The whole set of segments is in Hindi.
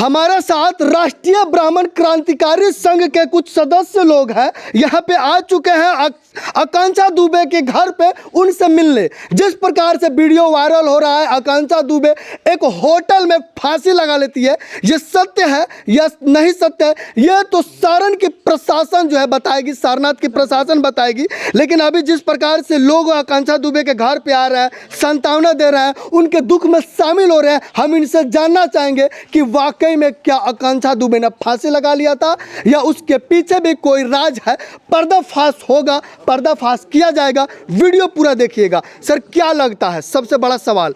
हमारे साथ राष्ट्रीय ब्राह्मण क्रांतिकारी संघ के कुछ सदस्य लोग हैं, यहाँ पे आ चुके हैं आकांक्षा दुबे के घर पे उनसे मिलने। जिस प्रकार से वीडियो वायरल हो रहा है, आकांक्षा दुबे एक होटल में फांसी लगा लेती है, ये सत्य है या नहीं सत्य है, ये तो सारण की प्रशासन जो है बताएगी, सारनाथ की प्रशासन बताएगी। लेकिन अभी जिस प्रकार से लोग आकांक्षा दुबे के घर पे आ रहे हैं, सांत्वना दे रहे हैं, उनके दुख में शामिल हो रहे हैं, हम इनसे जानना चाहेंगे कि वाकई में क्या आकांक्षा दुबे ने फांसी लगा लिया था या उसके पीछे भी कोई राज है। पर्दाफाश होगा, पर्दाफाश किया जाएगा, वीडियो पूरा देखिएगा। सर क्या लगता है, सबसे बड़ा सवाल,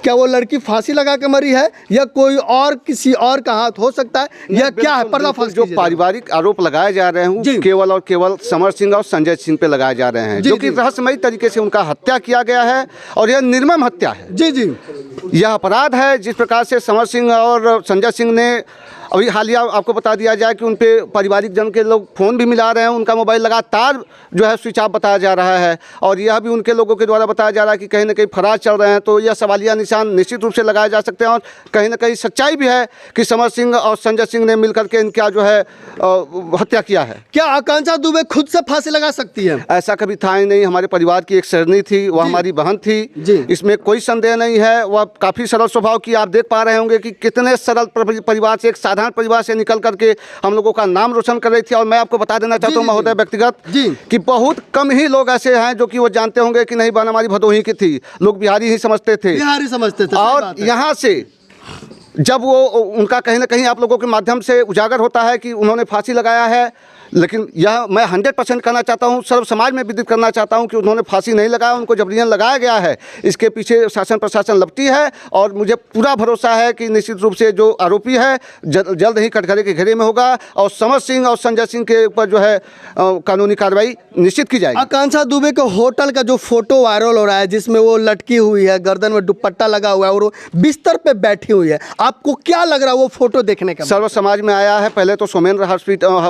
क्या वो लड़की फांसी लगा के मरी है या कोई और किसी और का हाथ हो सकता है या क्या है? पर्दाफाश जो पारिवारिक आरोप लगाए जा रहे हैं केवल और केवल समर सिंह और संजय सिंह पे लगाए जा रहे हैं, जो कि रहस्यमयी तरीके से उनका हत्या किया गया है और यह निर्मम हत्या है। जी जी, यह अपराध है। जिस प्रकार से समर सिंह और संजय सिंह ने अभी हालिया आपको बता दिया जाए कि उन पे पारिवारिक जन के लोग फ़ोन भी मिला रहे हैं, उनका मोबाइल लगातार जो है स्विच ऑफ बताया जा रहा है और यह भी उनके लोगों के द्वारा बताया जा रहा है कि कहीं ना कहीं फरार चल रहे हैं। तो यह सवालिया निशान निश्चित रूप से लगाए जा सकते हैं और कहीं ना कहीं सच्चाई भी है कि समर सिंह और संजय सिंह ने मिलकर के इनका जो है हत्या किया है। क्या आकांक्षा दुबे खुद से फांसी लगा सकती है? ऐसा कभी था ही नहीं। हमारे परिवार की एक सरनी थी, वह हमारी बहन थी, इसमें कोई संदेह नहीं है। वह काफ़ी सरल स्वभाव की, आप देख पा रहे होंगे कि कितने सरल परिवार से, एक साधारण परिवार से निकल करके हम लोगों का नाम रोशन कर रही थी। और मैं आपको बता देना चाहता हूँ महोदय व्यक्तिगत कि बहुत कम ही लोग ऐसे हैं जो कि वो जानते होंगे कि नहीं बहन हमारी भदोही की थी, लोग बिहारी ही समझते थे, बिहारी समझते थे। और यहाँ से जब वो उनका कहीं ना कहीं आप लोगों के माध्यम से उजागर होता है कि उन्होंने फांसी लगाया है, लेकिन यह मैं 100% कहना चाहता हूँ, सर्व समाज में विदित करना चाहता हूँ कि उन्होंने फांसी नहीं लगाया, उनको जबरियन लगाया गया है। इसके पीछे शासन प्रशासन लपटी है और मुझे पूरा भरोसा है कि निश्चित रूप से जो आरोपी है जल्द ही कटघरे के घेरे में होगा और समर सिंह और संजय सिंह के ऊपर जो है कानूनी कार्रवाई निश्चित की जाएगी। आकांक्षा दुबे के होटल का जो फोटो वायरल हो रहा है, जिसमें वो लटकी हुई है, गर्दन में दुपट्टा लगा हुआ है और वो बिस्तर पे बैठी हुई है, आपको क्या लग रहा है वो फोटो देखने का? सर्व समाज में आया है। पहले तो सोमेंद्र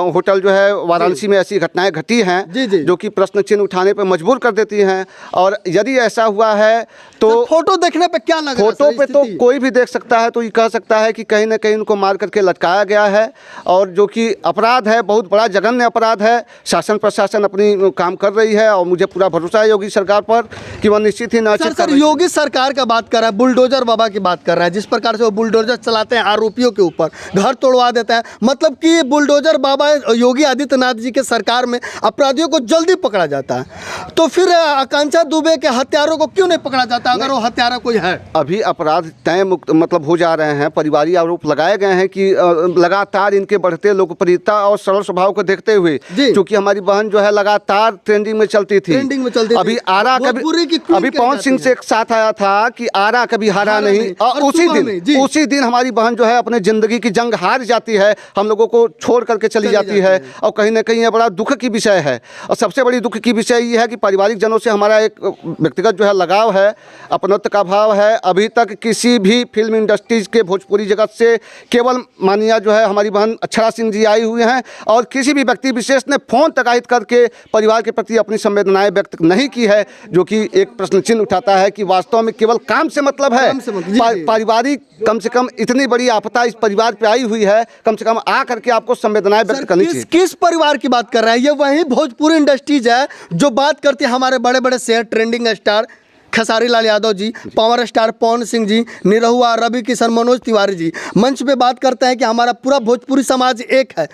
होटल जो है वाराणसी में ऐसी घटनाएं घटी हैं जो कि प्रश्न चिन्ह उठाने पर मजबूर कर देती हैं। और यदि ऐसा हुआ है तो फोटो देखने पे क्या लग रहा है? फोटो पे तो कोई भी देख सकता है, तो ये कह सकता है कि कहीं ना कहीं उनको मार करके लटकाया गया है और जो कि अपराध है, बहुत बड़ा जघन्य अपराध है। शासन प्रशासन अपनी काम कर रही है और मुझे पूरा भरोसा है योगी सरकार पर कि वह निश्चित ही सर योगी सरकार का बात कर रहा है, बुलडोजर बाबा की बात कर रहा है, जिस प्रकार से वो बुलडोजर चलाते हैं, आरोपियों के ऊपर घर तोड़वा देता है, मतलब कि बुलडोजर बाबा योगी आदित्यनाथ जी के सरकार में अपराधियों को जल्दी पकड़ा जाता है। तो फिर आकांक्षा दुबे के हत्यारों को क्यों नहीं पकड़ा जाता अगर वो हत्यारा कोई है? अभी अपराध तय मुक्त मतलब हो जा रहे हैं। पारिवारिक आरोप लगाए गए हैं कि लगातार इनके बढ़ते लोकप्रियता और सरल स्वभाव को देखते हुए, क्योंकि हमारी बहन जो है लगातार ट्रेंडिंग में चलती थी, अभी आरा अभी पवन सिंह से एक साथ आया था कि आरा कभी हारा नहीं, और उसी दिन हमारी बहन जो है अपने जिंदगी की जंग हार जाती है, हम लोगों को छोड़ करके चली जाती है। और कहीं ना कहीं यह बड़ा दुख की विषय है। और सबसे बड़ी दुख की विषय ये है कि पारिवारिक जनों से हमारा एक व्यक्तिगत जो है लगाव है, अपनत्व का भाव है। अभी तक किसी भी फिल्म इंडस्ट्रीज के भोजपुरी जगत से केवल माननीय जो है हमारी बहन अक्षरा सिंह जी आई हुई हैं और किसी भी व्यक्ति विशेष ने फोन तकाहित करके परिवार के प्रति अपनी संवेदनाएं व्यक्त नहीं की है, जो कि एक प्रश्न चिन्ह उठाता है कि वास्तव में केवल काम से मतलब है। पारिवारिक कम से कम इतनी बड़ी आपदा इस परिवार पे आई हुई है, कम से कम आ करके आपको संवेदनाएं व्यक्त करनी चाहिए। किस परिवार की बात कर रहे हैं? ये वही भोजपुरी इंडस्ट्रीज है जो बात करती है हमारे बड़े बड़े share trending star Khesari Lal Yadav ji, power star Pawan Singh ji, Nirahua, Ravi Kishan, Manoj Tiwari ji नहीं पे बात करते हैं कि हमारा पूरा भोजपुरी समाज एक है।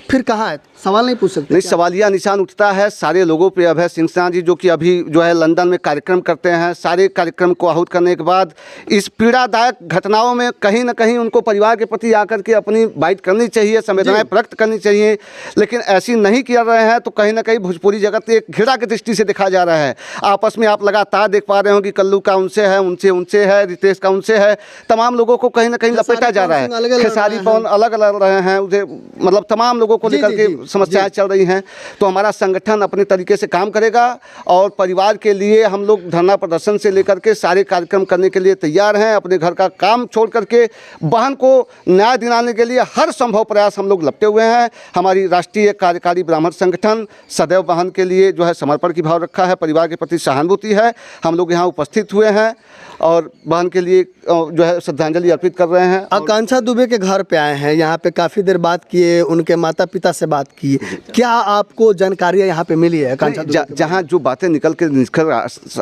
फिर कहाँ है? सवाल नहीं पूछ सकते? नहीं, सवालिया निशान उठता है सारे लोगों पे। अभय सिंह जी जो कि अभी जो है लंदन में कार्यक्रम करते हैं, सारे कार्यक्रम को आहूत करने के बाद इस पीड़ादायक घटनाओं में कहीं ना कहीं उनको परिवार के प्रति आकर के अपनी बाइट करनी चाहिए, संवेदनाएं व्यक्त करनी चाहिए, लेकिन ऐसी नहीं कर रहे हैं। तो कहीं ना कहीं भोजपुरी जगत एक घृणा की दृष्टि से देखा जा रहा है। आपस में आप लगातार देख पा रहे हो कि कल्लू का उनसे है, उनसे है, रितेश का उनसे है, तमाम लोगों को कहीं ना कहीं लपेटा जा रहा है। खेसारी पवन अलग अलग रहे हैं, मतलब तमाम तमाम लोगों को लेकर के समस्याएं चल रही हैं। तो हमारा संगठन अपने तरीके से काम करेगा और परिवार के लिए हम लोग धरना प्रदर्शन से लेकर के सारे कार्यक्रम करने के लिए तैयार हैं। अपने घर का काम छोड़ करके बहन को न्याय दिलाने के लिए हर संभव प्रयास हम लोग लपटे हुए हैं। हमारी राष्ट्रीय कार्यकारी ब्राह्मण संगठन सदैव बहन के लिए जो है समर्पण की भाव रखा है, परिवार के प्रति सहानुभूति है। हम लोग यहाँ उपस्थित हुए हैं और बहन के लिए जो है श्रद्धांजलि अर्पित कर रहे हैं। आकांक्षा दुबे के घर पे आए हैं, यहाँ पे काफ़ी देर बात किए, उनके माता पिता से बात की, क्या आपको जानकारियाँ यहाँ पे मिली है आकांक्षा दुबे? जहाँ जो बातें निकल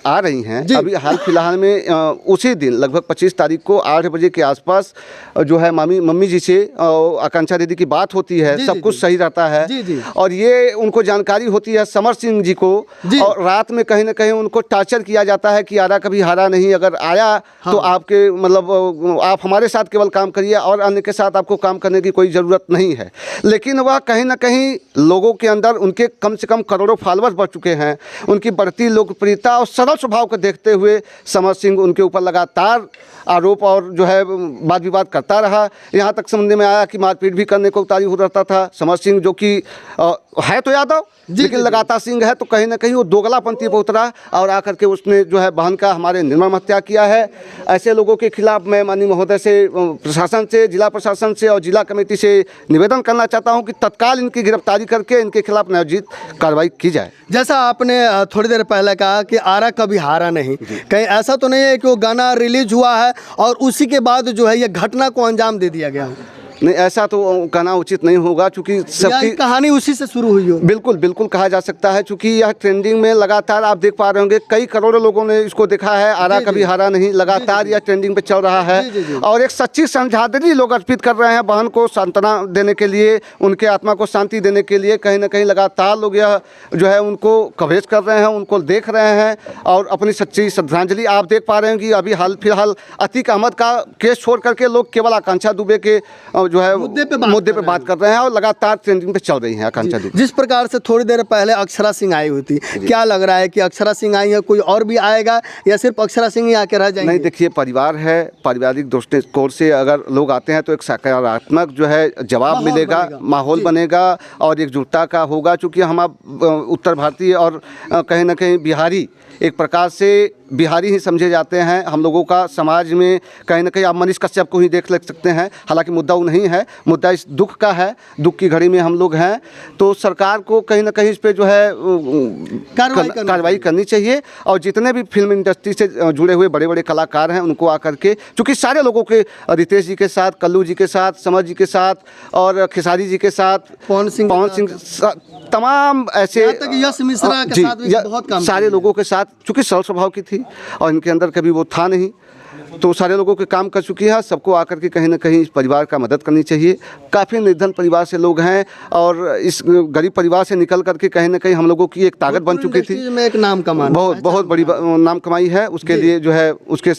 आ रही हैं, अभी हाल फिलहाल में उसी दिन लगभग 25 तारीख को 8 बजे के आसपास जो है मम्मी जी से आकांक्षा दीदी की बात होती है, सब कुछ सही रहता है। और ये उनको जानकारी होती है समर सिंह जी को, और रात में कहीं ना कहीं उनको टार्चर किया जाता है कि आरा कभी हारा नहीं, अगर आया तो आपके मतलब आप हमारे साथ केवल काम करिए और अन्य के साथ आपको काम करने की कोई ज़रूरत नहीं है। लेकिन वह कहीं ना कहीं लोगों के अंदर उनके कम से कम करोड़ों फॉलोअर्स बढ़ चुके हैं। उनकी बढ़ती लोकप्रियता और सरल स्वभाव को देखते हुए समर सिंह उनके ऊपर लगातार आरोप और जो है वाद विवाद करता रहा। यहाँ तक समझने में आया कि मारपीट भी करने को उतारी हो रहता था। समर सिंह जो कि है तो यादव लेकिन लगातार सिंह है, तो कहीं ना कहीं वो दोगलापंथी पर उतरा और आकर के उसने जो है बहन का हमारे निर्मम हत्या किया है। ऐसे लोगों के खिलाफ मैं माननीय महोदय से, प्रशासन से, जिला प्रशासन से और जिला कमेटी से निवेदन करना चाहता हूं कि तत्काल इनकी गिरफ्तारी करके इनके खिलाफ न्यायोचित कार्रवाई की जाए। जैसा आपने थोड़ी देर पहले कहा कि आरा कभी हारा नहीं, कहीं ऐसा तो नहीं है कि वो गाना रिलीज हुआ है और उसी के बाद जो है ये घटना को अंजाम दे दिया गया? नहीं, ऐसा तो कहना उचित नहीं होगा, क्योंकि सबकी कहानी उसी से शुरू हुई हो। बिल्कुल बिल्कुल कहा जा सकता है, क्योंकि यह ट्रेंडिंग में लगातार आप देख पा रहे होंगे, कई करोड़ों लोगों ने इसको देखा है। आरा कभी हारा नहीं लगातार यह ट्रेंडिंग पे चल रहा है। और एक सच्ची श्रद्धांजलि लोग अर्पित कर रहे हैं बहन को सांत्वना देने के लिए, उनके आत्मा को शांति देने के लिए। कहीं ना कहीं लगातार लोग यह जो है उनको कवरेज कर रहे हैं, उनको देख रहे हैं और अपनी सच्ची श्रद्धांजलि आप देख पा रहे हैं कि अभी हाल फिलहाल अतीक अहमद का केस छोड़ करके लोग केवल आकांक्षा दुबे के जो है मुद्दे पे बात कर रहे हैं और लगातार ट्रेंडिंग पे चल रही है आकांक्षा दुबे। जिस प्रकार से थोड़ी देर पहले अक्षरा सिंह आई हुई थी, क्या लग रहा है कि अक्षरा सिंह आई है, कोई और भी आएगा या सिर्फ अक्षरा सिंह ही आके रह जाएंगे? नहीं, देखिए परिवार है, पारिवारिक दृष्टिकोण से अगर लोग आते हैं तो एक सकारात्मक जो है जवाब मिलेगा, माहौल बनेगा और एकजुटता का होगा। चूँकि हम उत्तर भारतीय और कहीं ना कहीं बिहारी एक प्रकार से बिहारी ही समझे जाते हैं। हम लोगों का समाज में कहीं ना कहीं आप मनीष कश्यप को ही देख सकते हैं, हालांकि मुद्दा वो नहीं है, मुद्दा इस दुख का है। दुख की घड़ी में हम लोग हैं, तो सरकार को कहीं ना कहीं इस पे जो है कार्रवाई करनी चाहिए। और जितने भी फिल्म इंडस्ट्री से जुड़े हुए बड़े बड़े कलाकार हैं उनको आकर के, चूँकि सारे लोगों के, रितेश जी के साथ, कल्लू जी के साथ, समर जी के साथ और खेसारी जी के साथ, पवन सिंह, तमाम ऐसे यश मिश्रा के साथ भी बहुत काम, सारे लोगों के साथ, चूँकि सरल स्वभाव की थी और इनके अंदर कभी वो था नहीं, तो सारे लोगों के काम कर चुकी है। सबको आकर के कहीं ना कहीं इस परिवार का मदद करनी चाहिए। काफ़ी निर्धन परिवार से लोग हैं और इस गरीब परिवार से निकल करके कहीं ना कहीं हम लोगों की एक ताकत बन चुकी थी, में एक नाम कमाना, बहुत बड़ी नाम कमाई है। उसके लिए जो है उसके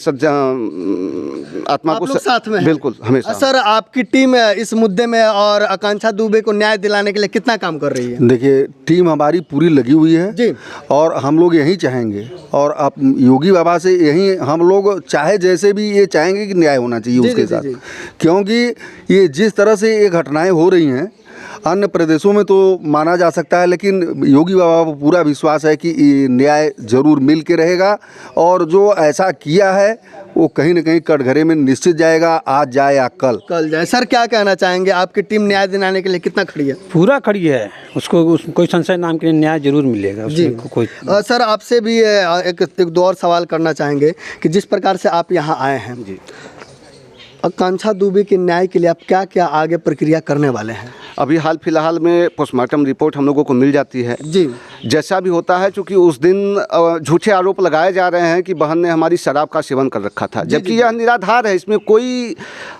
आत्मा को साथ में बिल्कुल हमेशा। सर, आपकी टीम इस मुद्दे में और आकांक्षा दुबे को न्याय दिलाने के लिए कितना काम कर रही है? देखिए, टीम हमारी पूरी लगी हुई है जी, और हम लोग यही चाहेंगे और आप योगी बाबा से यही हम लोग चाहे जैसे भी ये चाहेंगे कि न्याय होना चाहिए उसके साथ, क्योंकि ये जिस तरह से ये घटनाएं हो रही हैं अन्य प्रदेशों में तो माना जा सकता है, लेकिन योगी बाबा को पूरा विश्वास है कि न्याय जरूर मिल के रहेगा और जो ऐसा किया है वो कहीं ना कहीं कटघरे में निश्चित जाएगा, आज जाए या कल जाए। सर, क्या कहना चाहेंगे? आपकी टीम न्याय दिलाने के लिए कितना खड़ी है? पूरा खड़ी है, उसको कोई संशय नाम के लिए न्याय जरूर मिलेगा जी। कोई सर, आपसे भी एक दो और सवाल करना चाहेंगे कि जिस प्रकार से आप यहाँ आए हैं जी, आकांक्षा दुबे के न्याय के लिए आप क्या क्या आगे प्रक्रिया करने वाले हैं? अभी हाल फिलहाल में पोस्टमार्टम रिपोर्ट हम लोगों को मिल जाती है जी। जैसा भी होता है, चूँकि उस दिन झूठे आरोप लगाए जा रहे हैं कि बहन ने हमारी शराब का सेवन कर रखा था, जबकि यह निराधार है। इसमें कोई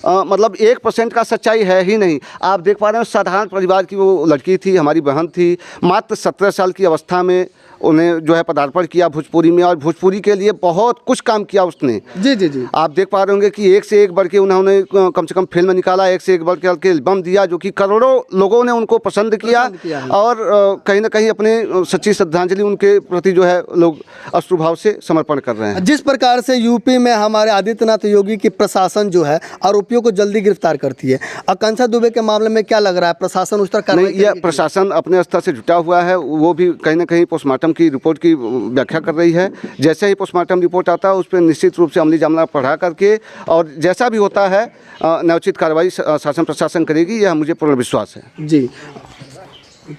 मतलब 1% का सच्चाई है ही नहीं। आप देख पा रहे हैं साधारण परिवार की वो लड़की थी, हमारी बहन थी, मात्र 17 साल की अवस्था में उन्हें जो है पदार्पण किया भोजपुरी में, और भोजपुरी के लिए बहुत कुछ काम किया उसने। जी जी जी। आप देख पा रहे होंगे कि एक से एक बढ़ के उन्होंने कम से कम फिल्म निकाला, एक से एक बढ़ के एल्बम दिया, जो कि करोड़ों लोगों ने उनको पसंद किया और कहीं ना कहीं अपने सच्ची श्रद्धांजलि उनके प्रति जो है लोग अश्रुभाव से समर्पण कर रहे हैं। जिस प्रकार से यूपी में हमारे आदित्यनाथ योगी की प्रशासन जो है आरोपियों को जल्दी गिरफ्तार करती है, आकांक्षा दुबे के मामले में क्या लग रहा है, प्रशासन उस तरह नहीं, यह प्रशासन अपने स्तर से जुटा हुआ है, वो भी कहीं ना कहीं पोस्टमार्टम की रिपोर्ट की व्याख्या कर रही है। जैसे ही पोस्टमार्टम रिपोर्ट आता है उस पर निश्चित रूप से अमली जामला पढ़ा करके और जैसा भी होता है न्यायोचित कार्रवाई शासन प्रशासन करेगी, यह मुझे पूर्ण विश्वास है। जी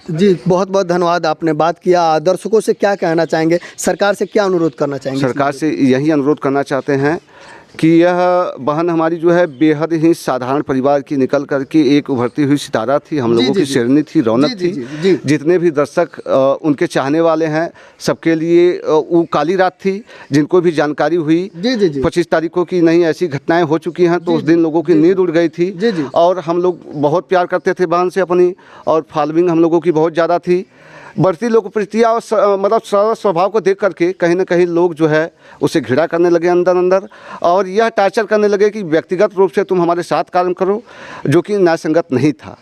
जी, बहुत बहुत धन्यवाद, आपने बात किया। दर्शकों से क्या कहना चाहेंगे, सरकार से क्या अनुरोध करना चाहेंगे? सरकार से यही अनुरोध करना चाहते हैं कि यह बहन हमारी जो है बेहद ही साधारण परिवार की निकल करके एक उभरती हुई सितारा थी, हम लोगों की शेरनी थी, रौनक थी। जितने भी दर्शक उनके चाहने वाले हैं सबके लिए वो काली रात थी। जिनको भी जानकारी हुई 25 तारीखों की नहीं ऐसी घटनाएं हो चुकी हैं, तो उस दिन लोगों की नींद उड़ गई थी और हम लोग बहुत प्यार करते थे बहन से अपनी, और फॉलोइंग हम लोगों की बहुत ज़्यादा थी। बढ़ती लोकप्रियता और मतलब सरल स्वभाव को देख करके कहीं ना कहीं लोग जो है उसे घृणा करने लगे अंदर अंदर, और यह टार्चर करने लगे कि व्यक्तिगत रूप से तुम हमारे साथ काम करो, जो कि न्यायसंगत नहीं था।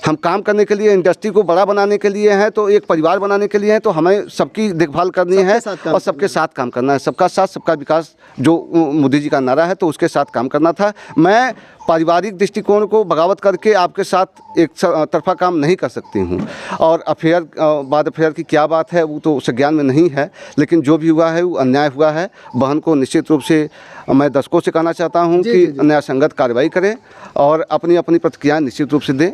हम काम करने के लिए, इंडस्ट्री को बड़ा बनाने के लिए हैं, तो एक परिवार बनाने के लिए हैं, तो हमें सबकी देखभाल करनी है और सबके साथ काम करना है। सबका साथ सबका विकास जो मोदी जी का नारा है, तो उसके साथ काम करना था। मैं पारिवारिक दृष्टिकोण को बगावत करके आपके साथ एक तरफा काम नहीं कर सकती हूँ। और अफेयर बाद अफेयर की क्या बात है वो तो संज्ञान में नहीं है, लेकिन जो भी हुआ है वो अन्याय हुआ है। बहन को निश्चित रूप से मैं दर्शकों से कहना चाहता हूँ कि न्यायसंगत कार्रवाई करें और अपनी अपनी प्रतिक्रिया निश्चित रूप से दें।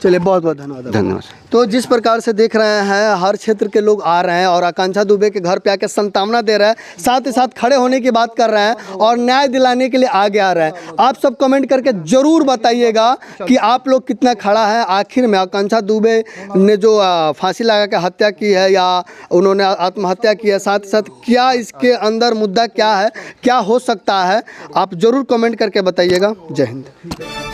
चलिए, बहुत बहुत धन्यवाद। धन्यवाद। तो जिस प्रकार से देख रहे हैं, हर क्षेत्र के लोग आ रहे हैं और आकांक्षा दुबे के घर पे आके संतावना दे रहे हैं, साथ ही साथ खड़े होने की बात कर रहे हैं और न्याय दिलाने के लिए आगे आ रहे हैं। आप सब कमेंट करके ज़रूर बताइएगा कि आप लोग कितना खड़ा है। आखिर में आकांक्षा दुबे ने जो फांसी लगा के हत्या की है या उन्होंने आत्महत्या की है, साथ ही साथ क्या इसके अंदर मुद्दा क्या है, क्या हो सकता है, आप ज़रूर कमेंट करके बताइएगा। जय हिंद।